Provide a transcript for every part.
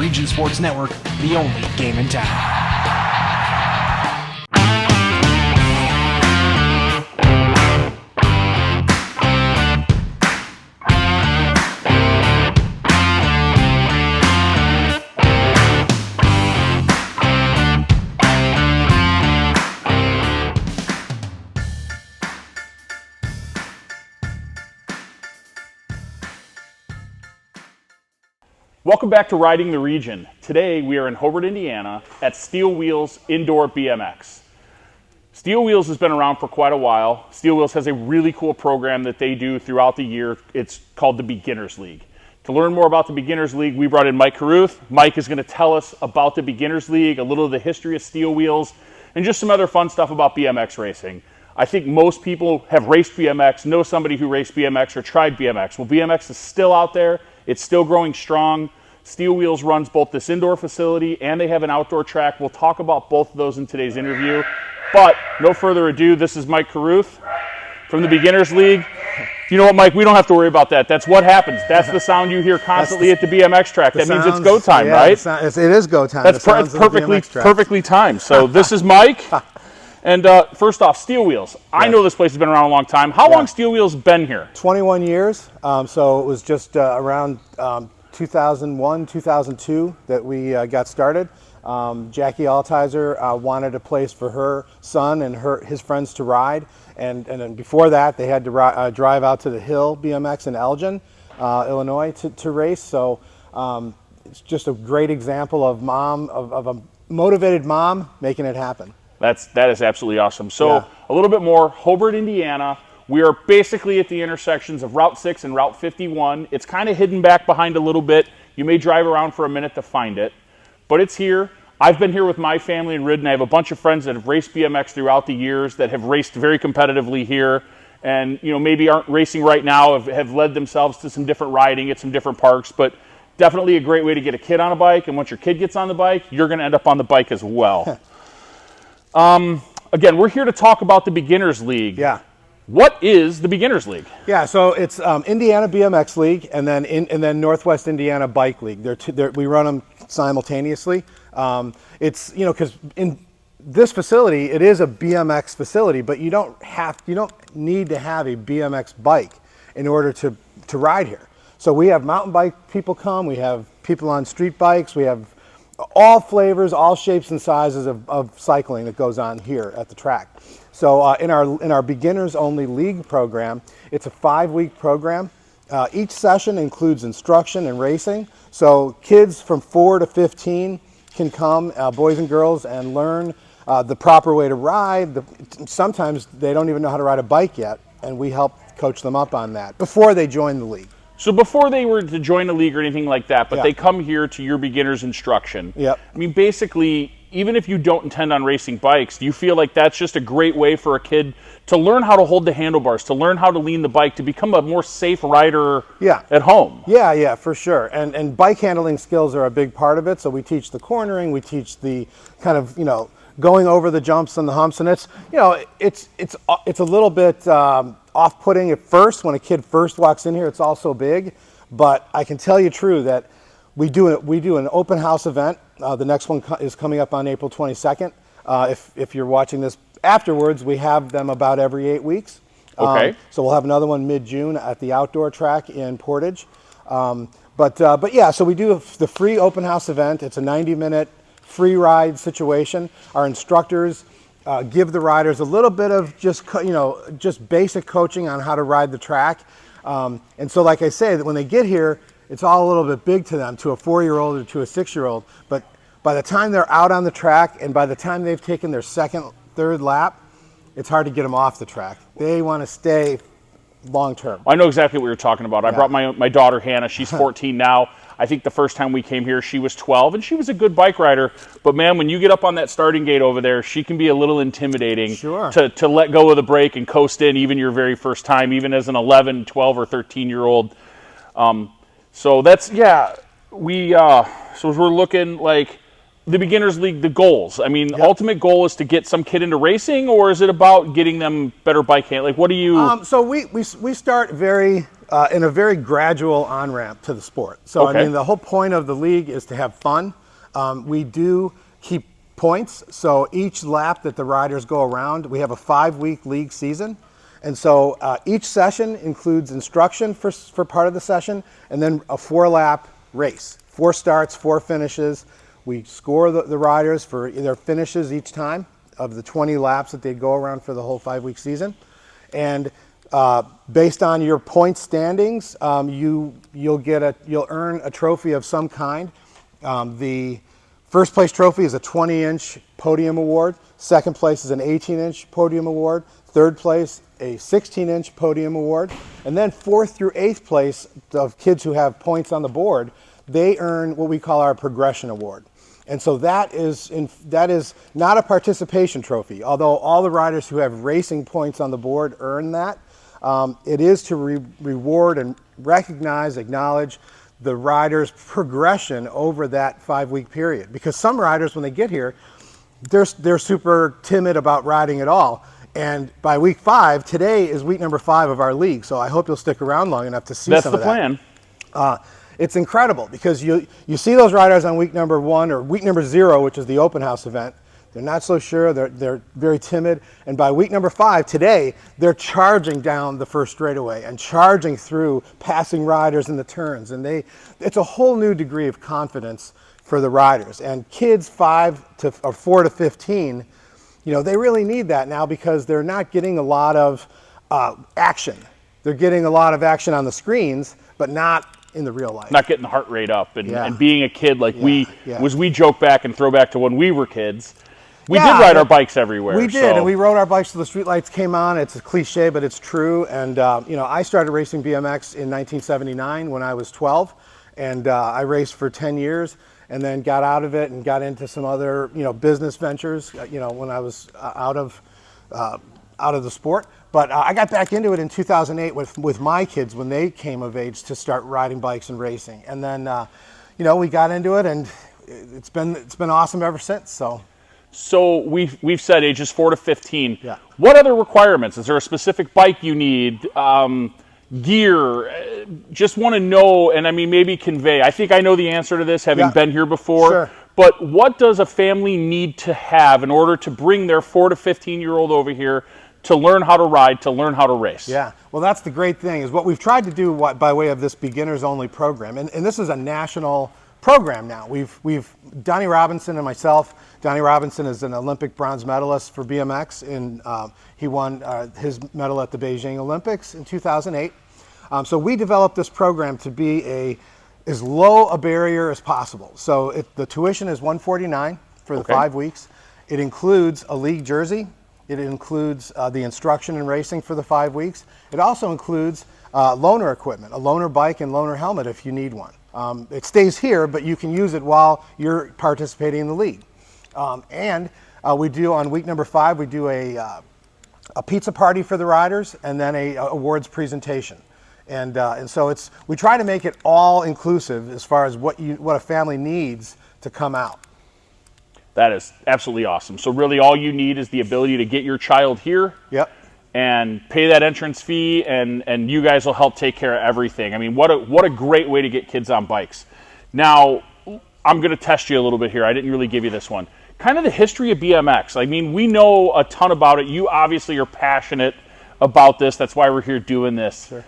Region Sports Network, the only game in town. Welcome back to Riding the Region. Today we are in Hobart, Indiana at Steelwheels Indoor BMX. Steelwheels has been around for quite a while. Steelwheels has a really cool program that they do throughout the year. It's called the Beginners League. To learn more about the Beginners League, we brought in Mike Carruth. Mike is going to tell us about the Beginners League, a little of the history of Steelwheels, and just some other fun stuff about BMX racing. I think most people have raced BMX, know somebody who raced BMX or tried BMX. Well, BMX is still out there. It's still growing strong. Steelwheels runs both this indoor facility and they have an outdoor track. We'll talk about both of those in today's interview. But no further ado, this is Mike Carruth from the Beginners League. You know what, Mike? We don't have to worry about that. That's what happens. That's the sound you hear constantly at the BMX track. That means it's go time, right? It is go time. That's perfectly timed. So this is Mike. And first off, Steelwheels. I know this place has been around a long time. How long Steelwheels been here? 21 years. So it was just around 2001, 2002 that we got started. Jackie Altizer wanted a place for her son and his friends to ride. And then before that, they had to drive out to the Hill BMX in Elgin, Illinois to race. So it's just a great example of a motivated mom making it happen. That is absolutely awesome. So a little bit more, Hobart, Indiana. We are basically at the intersections of Route 6 and Route 51. It's kind of hidden back behind a little bit. You may drive around for a minute to find it, but it's here. I've been here with my family and ridden. I have a bunch of friends that have raced BMX throughout the years that have raced very competitively here and maybe aren't racing right now, have led themselves to some different riding at some different parks, but definitely a great way to get a kid on a bike. And once your kid gets on the bike, you're going to end up on the bike as well. Again, we're here to talk about the Beginners League. Yeah. What is the Beginners League? Yeah, so it's Indiana BMX League and then Northwest Indiana Bike League. We run them simultaneously. It's because in this facility it is a BMX facility, but you don't need to have a BMX bike in order to ride here. So we have mountain bike people come. We have people on street bikes. We have all flavors, all shapes and sizes of cycling that goes on here at the track. So in our beginners only league program, it's a 5-week program. Each session includes instruction and racing. So kids from 4 to 15 can come, boys and girls, and learn the proper way to ride. Sometimes they don't even know how to ride a bike yet, and we help coach them up on that before they join the league. So before they were to join a league or anything like that, but they come here to your beginner's instruction. Yep. I mean, basically, even if you don't intend on racing bikes, do you feel like that's just a great way for a kid to learn how to hold the handlebars, to learn how to lean the bike, to become a more safe rider at home? Yeah, for sure. And bike handling skills are a big part of it. So we teach the cornering, we teach the kind of, going over the jumps and the humps, and it's a little bit off-putting at first when a kid first walks in here. It's all so big, but I can tell you true that we do an open house event. The next one is coming up on April 22nd. If you're watching this afterwards, we have them about every 8 weeks. Okay. So we'll have another one mid-June at the outdoor track in Portage. But yeah, so we do the free open house event. It's a 90-minute free ride situation. Our instructors give the riders a little bit of just basic coaching on how to ride the track. And so like I say, that when they get here, it's all a little bit big to them, to a 4-year-old or to a 6-year-old. But by the time they're out on the track and by the time they've taken their second, third lap, it's hard to get them off the track. They want to stay long term. I know exactly what you're talking about. I brought my daughter Hannah. She's 14 now. I think the first time we came here, she was 12, and she was a good bike rider. But, man, when you get up on that starting gate over there, she can be a little intimidating to let go of the brake and coast in even your very first time, even as an 11, 12, or 13-year-old. So that's, so as we're looking, like, the Beginners League, the goals. I mean, ultimate goal is to get some kid into racing, or is it about getting them better bike handling? Like, what do you... So we start very in a very gradual on-ramp to the sport. So, Okay. I mean, the whole point of the league is to have fun. We do keep points. So each lap that the riders go around, we have a 5-week league season. And so each session includes instruction for part of the session, and then a 4-lap race. 4 starts, 4 finishes. We score the riders for their finishes each time of the 20 laps that they go around for the whole 5-week season. And based on your point standings, you'll earn a trophy of some kind. The first place trophy is a 20-inch podium award. Second place is an 18-inch podium award. Third place, a 16-inch podium award. And then 4th through 8th place of kids who have points on the board, they earn what we call our progression award. And so that is not a participation trophy, although all the riders who have racing points on the board earn that. It is to reward and recognize, acknowledge the riders' progression over that 5-week period. Because some riders, when they get here, they're super timid about riding at all. And by week 5, today is week number 5 of our league. So I hope you'll stick around long enough to see some of that. That's the plan. It's incredible because you see those riders on week number 1 or week number 0, which is the open house event. They're not so sure, they're very timid. And by week number 5, today, they're charging down the first straightaway and charging through, passing riders in the turns. And it's a whole new degree of confidence for the riders. And kids 4 to 15, they really need that now because they're not getting a lot of action. They're getting a lot of action on the screens, but not in the real life. Not getting the heart rate up and being a kid like we joke back and throw back to when we were kids. We did ride our bikes everywhere. We did, and we rode our bikes till the streetlights came on. It's a cliche, but it's true. And I started racing BMX in 1979 when I was 12, and I raced for 10 years, and then got out of it and got into some other business ventures. When I was out of the sport. But I got back into it in 2008 with my kids when they came of age to start riding bikes and racing. And then, we got into it, and it's been awesome ever since. So we've said ages 4 to 15. Yeah. What other requirements? Is there a specific bike you need? Gear? Just want to know, and I mean maybe convey. I think I know the answer to this, having been here before. Sure. But what does a family need to have in order to bring their 4 to 15-year-old over here to learn how to ride, to learn how to race? Yeah, well, that's the great thing is what we've tried to do by way of this beginners-only program, and this is a national program now. We've Donnie Robinson and myself. Donnie Robinson is an Olympic bronze medalist for BMX, and he won his medal at the Beijing Olympics in 2008. So we developed this program to be as low a barrier as possible. So the tuition is $149 for the 5 weeks. It includes a league jersey. It includes the instruction and racing for the 5 weeks. It also includes loaner equipment, a loaner bike and loaner helmet if you need one. It stays here, but you can use it while you're participating in the league. And we do, on week number 5, we do a pizza party for the riders and then a awards presentation. And so we try to make it all inclusive as far as what a family needs to come out. That is absolutely awesome. So really all you need is the ability to get your child here. Yep. And pay that entrance fee, and you guys will help take care of everything. I mean, what a great way to get kids on bikes. Now, I'm going to test you a little bit here. I didn't really give you this one. Kind of the history of BMX. I mean, we know a ton about it. You obviously are passionate about this. That's why we're here doing this. Sure.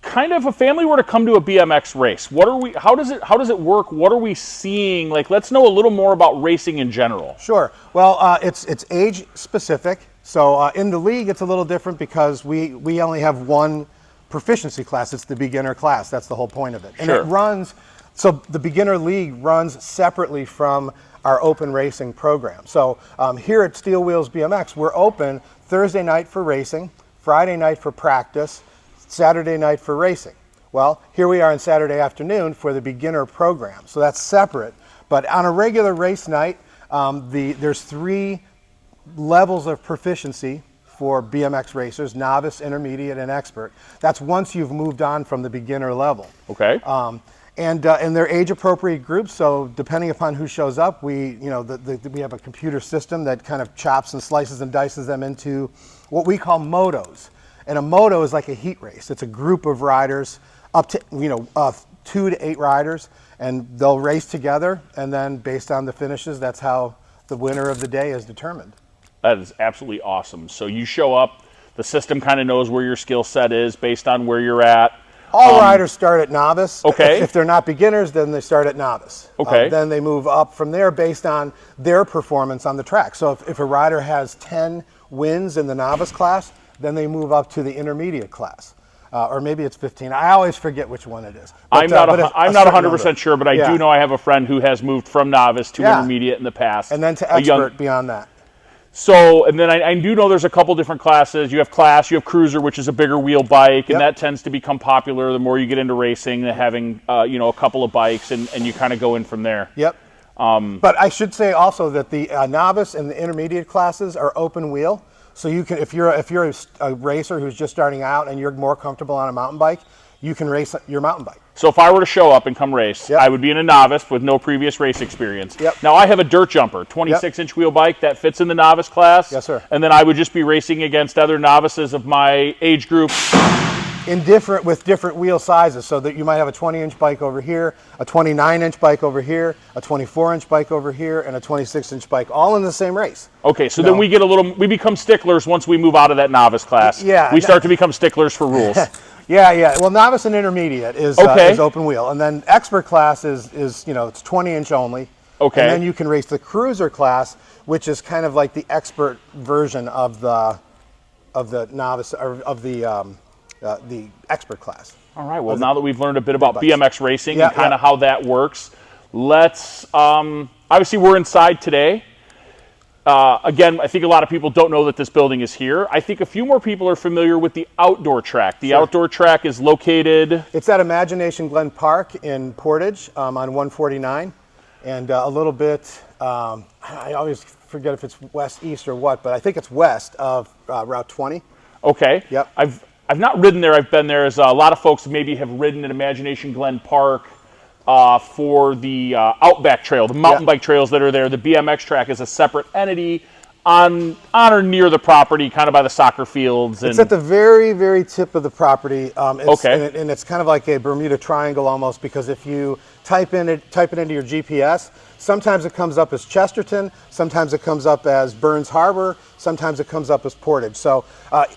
Kind of, if a family were to come to a BMX race, how does it work? What are we seeing? Like, let's know a little more about racing in general. Sure. Well, it's age specific. So in the league, it's a little different because we only have one proficiency class. It's the beginner class. That's the whole point of it. And Sure. So the beginner league runs separately from our open racing program. So here at Steelwheels BMX, we're open Thursday night for racing, Friday night for practice, Saturday night for racing. Well, here we are on Saturday afternoon for the beginner program. So that's separate. But on a regular race night, there's 3 levels of proficiency for BMX racers: novice, intermediate, and expert. That's once you've moved on from the beginner level. Okay. And they're age-appropriate groups. So depending upon who shows up, we have a computer system that kind of chops and slices and dices them into what we call motos. And a moto is like a heat race. It's a group of riders, up to 2 to 8 riders, and they'll race together. And then based on the finishes, that's how the winner of the day is determined. That is absolutely awesome. So you show up, the system kind of knows where your skill set is based on where you're at. All riders start at novice. Okay. If they're not beginners, then they start at novice. Okay. Then they move up from there based on their performance on the track. So if a rider has 10 wins in the novice class, then they move up to the intermediate class. Or maybe it's 15. I always forget which one it is. But, I'm not 100% sure, but I do know I have a friend who has moved from novice to intermediate in the past. And then to expert beyond that. So, and then I do know there's a couple different classes. You have class, you have cruiser, which is a bigger wheel bike, and that tends to become popular the more you get into racing, having a couple of bikes, and you kind of go in from there. Yep. But I should say also that the novice and the intermediate classes are open wheel. So you can, if you're a racer who's just starting out and you're more comfortable on a mountain bike, you can race your mountain bike. So if I were to show up and come race, I would be in a novice with no previous race experience. Now I have a dirt jumper, 26-inch wheel bike that fits in the novice class. Yes, sir. And then I would just be racing against other novices of my age group. With different wheel sizes, so that you might have a 20-inch bike over here, a 29-inch bike over here, a 24-inch bike over here, and a 26-inch bike, all in the same race. Okay, so then we become sticklers once we move out of that novice class. Yeah. We start to become sticklers for rules. Yeah. Well, novice and intermediate is open wheel, and then expert class is it's 20-inch only. Okay. And then you can race the cruiser class, which is kind of like the expert version of the novice or of the expert class. All right. Well, now that we've learned a bit about BMX racing and kind of how that works, let's obviously we're inside today. Again, I think a lot of people don't know that this building is here. I think a few more people are familiar with the outdoor track. The outdoor track is located... It's at Imagination Glen Park in Portage on 149. And a little bit, I always forget if it's west, east, or what, but I think it's west of Route 20. Okay. Yep. I've not ridden there. I've been there. As a lot of folks maybe have ridden at Imagination Glen Park for the Outback Trail, the mountain bike trails that are there. The BMX track is a separate entity on or near the property, kind of by the soccer fields. It's at the very, very tip of the property. And it's kind of like a Bermuda Triangle almost, because if you type it into your GPS, sometimes it comes up as Chesterton, sometimes it comes up as Burns Harbor, sometimes it comes up as Portage. So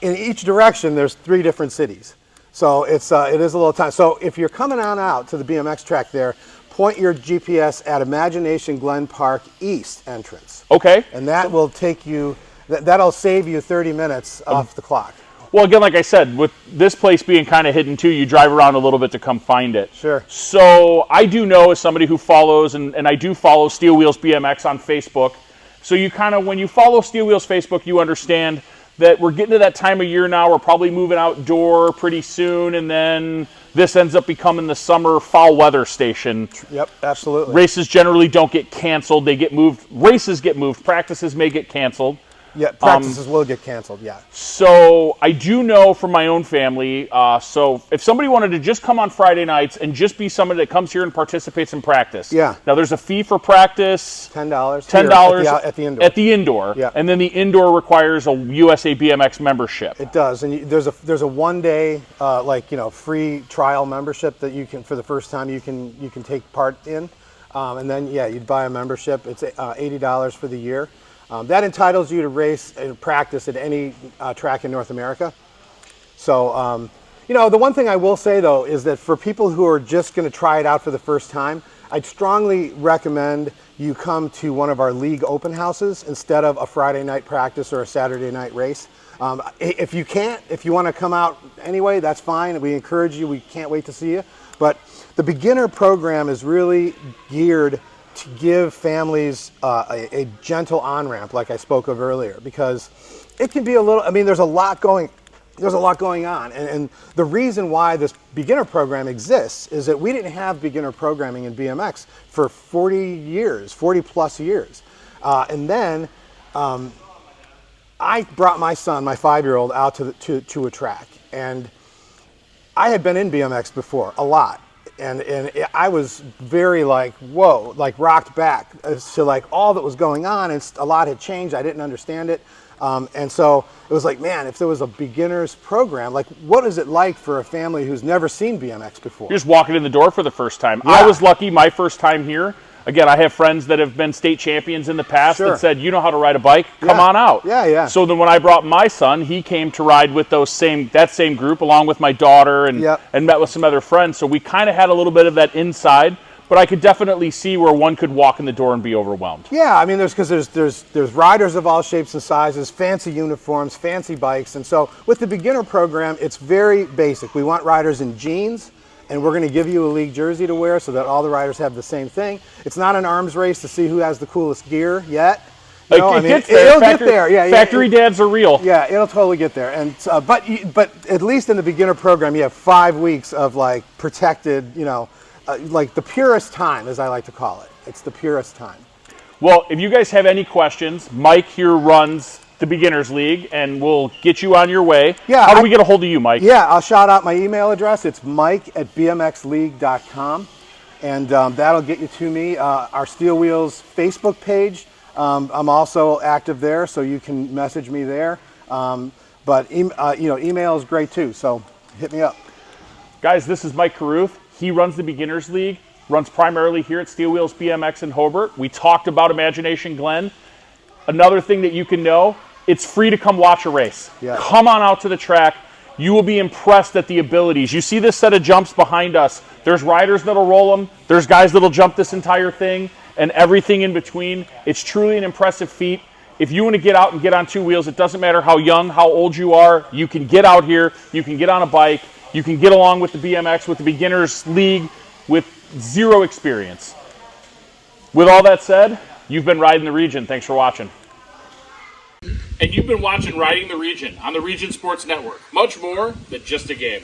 in each direction, there's 3 different cities. So it is a little time. So if you're coming on out to the BMX track there, point your GPS at Imagination Glen Park East entrance. Okay. And that will take you, that'll save you 30 minutes off the clock. Well, again, like I said, with this place being kind of hidden too, you drive around a little bit to come find it. Sure. So I do know, as somebody who follows, and I do follow Steelwheels BMX on Facebook, so you kind of, when you follow Steelwheels Facebook, you understand that we're getting to that time of year now. We're probably moving outdoor pretty soon, and then this ends up becoming the summer foul weather station. Yep, absolutely. Races generally don't get canceled. They get moved. Races get moved. Practices may get canceled. Yeah, practices will get canceled, yeah. So I do know from my own family, so if somebody wanted to just come on Friday nights and just be somebody that comes here and participates in practice. Yeah. Now there's a fee for practice. $10. $10 at the indoor. At the indoor. Yeah. And then the indoor requires a USA BMX membership. It does, and there's a 1-day free trial membership that you can, for the first time, you can take part in, and then you'd buy a membership. It's $80 for the year. That entitles you to race and practice at any track in North America. So, the one thing I will say, though, is that for people who are just going to try it out for the first time, I'd strongly recommend you come to one of our league open houses instead of a Friday night practice or a Saturday night race. If you want to come out anyway, that's fine. We encourage you. We can't wait to see you. But the beginner program is really geared to give families a gentle on-ramp, like I spoke of earlier, because it can be a little, there's a lot going on. And the reason why this beginner program exists is that we didn't have beginner programming in BMX for 40 plus years. And then I brought my son, my 5-year-old, out to a track. And I had been in BMX before, a lot. And I was very rocked back as to all that was going on, and a lot had changed. I didn't understand it. And so it was like, man, if there was a beginner's program, like what is it like for a family who's never seen BMX before? You're just walking in the door for the first time. Yeah. I was lucky, my first time here. Again, I have friends that have been state champions in the past Sure. that said, you know how to ride a bike, come on out. Yeah. So then when I brought my son, he came to ride with that same group along with my daughter and met with some other friends. So we kind of had a little bit of that inside, but I could definitely see where one could walk in the door and be overwhelmed. Yeah, I mean, there's riders of all shapes and sizes, fancy uniforms, fancy bikes. And so with the beginner program, it's very basic. We want riders in jeans, and we're going to give you a league jersey to wear so that all the riders have the same thing. It's not an arms race to see who has the coolest gear yet. You know, gets there. It'll get there. Yeah, factory dads are real. Yeah, it'll totally get there. And but at least in the beginner program, you have 5 weeks of like protected, like the purest time, as I like to call it. It's the purest time. Well, if you guys have any questions, Mike here runs the Beginners League, and we'll get you on your way. Yeah, how do we get a hold of you, Mike? Yeah, I'll shout out my email address. It's mike@bmxleague.com, and that'll get you to me. Our Steel Wheels Facebook page, I'm also active there, so you can message me there. But email is great too, so hit me up. Guys, this is Mike Carruth. He runs the Beginners League, runs primarily here at Steelwheels BMX in Hobart. We talked about Imagination Glen. Another thing that you can know, it's free to come watch a race. Yeah. Come on out to the track. You will be impressed at the abilities. You see this set of jumps behind us. There's riders that'll roll them. There's guys that'll jump this entire thing and everything in between. It's truly an impressive feat. If you want to get out and get on two wheels, it doesn't matter how young, how old you are. You can get out here. You can get on a bike. You can get along with the BMX, with the Beginners League, with zero experience. With all that said, you've been Riding the Region. Thanks for watching. And you've been watching Riding the Region on the Region Sports Network. Much more than just a game.